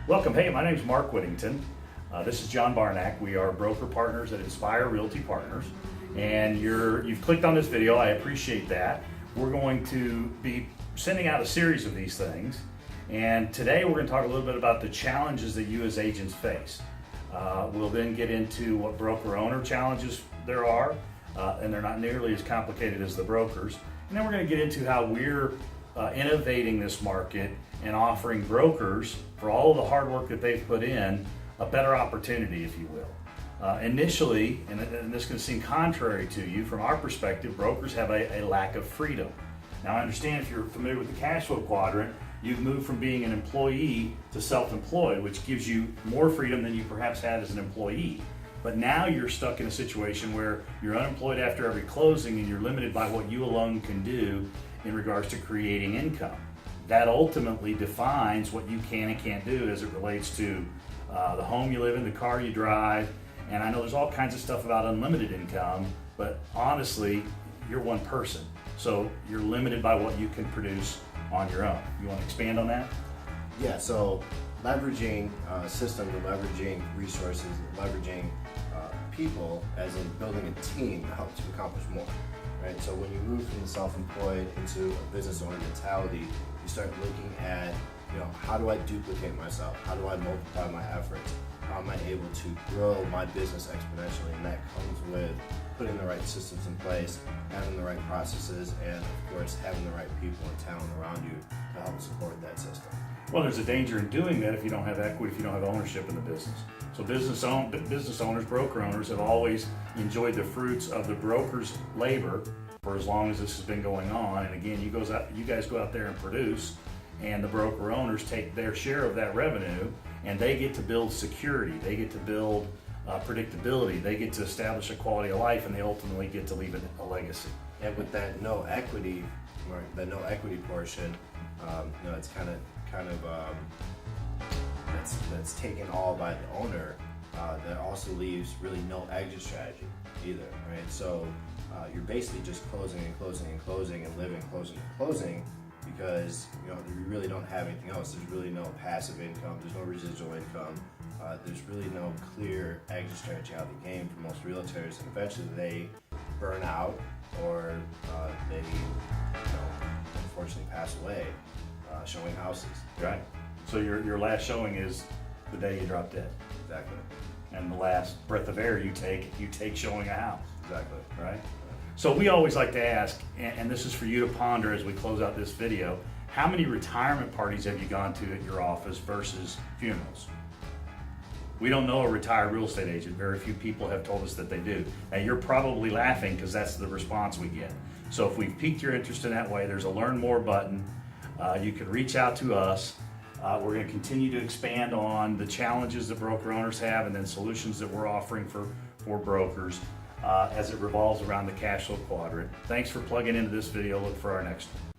Welcome. Hey, my name is Mark Whittington. This is John Barnack. We are broker partners at Inspire Realty Partners. And you've clicked on this video. I appreciate that. We're going to be sending out a series of these things. And today we're going to talk a little bit about the challenges that you as agents face. We'll then get into what broker owner challenges there are, and they're not nearly as complicated as the brokers. And then we're going to get into how we're innovating this market and offering brokers, for all of the hard work that they've put in, a better opportunity, if you will. Initially, and this can seem contrary to you, from our perspective, brokers have a lack of freedom. Now I understand, if you're familiar with the cash flow quadrant, you've moved from being an employee to self-employed, which gives you more freedom than you perhaps had as an employee. But now you're stuck in a situation where you're unemployed after every closing and you're limited by what you alone can do in regards to creating income. That ultimately defines what you can and can't do as it relates to the home you live in, the car you drive. And I know there's all kinds of stuff about unlimited income, but honestly, you're one person. So you're limited by what you can produce on your own. You want to expand on that? Yeah, so leveraging systems, leveraging resources, leveraging people, as in building a team, helps you accomplish more. Right? So when you move from the self-employed into a business owner mentality, you start looking at, how do I duplicate myself? How do I multiply my efforts? How am I able to grow my business exponentially? And that comes with putting the right systems in place, having the right processes, and of course having the right people and talent around you to help support that system. Well, there's a danger in doing that if you don't have equity, if you don't have ownership in the business. So business owners, broker owners have always enjoyed the fruits of the broker's labor for as long as this has been going on. And again, you guys go out there and produce, and the broker owners take their share of that revenue, and they get to build security, they get to build predictability, they get to establish a quality of life, and they ultimately get to leave a legacy. And with that no equity, the no equity portion, it's kind of that's taken all by the owner. That also leaves really no exit strategy either, right? So you're basically just closing and closing and closing and living closing and closing, because you really don't have anything else. There's really no passive income. There's no residual income. There's really no clear exit strategy out of the game for most realtors, and eventually they burn out, or they unfortunately pass away showing houses. Right. So your last showing is the day you drop dead. Exactly. And the last breath of air you take showing a house. Exactly. Right? So we always like to ask, and this is for you to ponder as we close out this video, how many retirement parties have you gone to at your office versus funerals? We don't know a retired real estate agent. Very few people have told us that they do. Now you're probably laughing because that's the response we get. So if we've piqued your interest in that way, there's a Learn More button. You can reach out to us. We're going to continue to expand on the challenges that broker owners have, and then solutions that we're offering for brokers as it revolves around the cash flow quadrant. Thanks for plugging into this video. Look for our next one.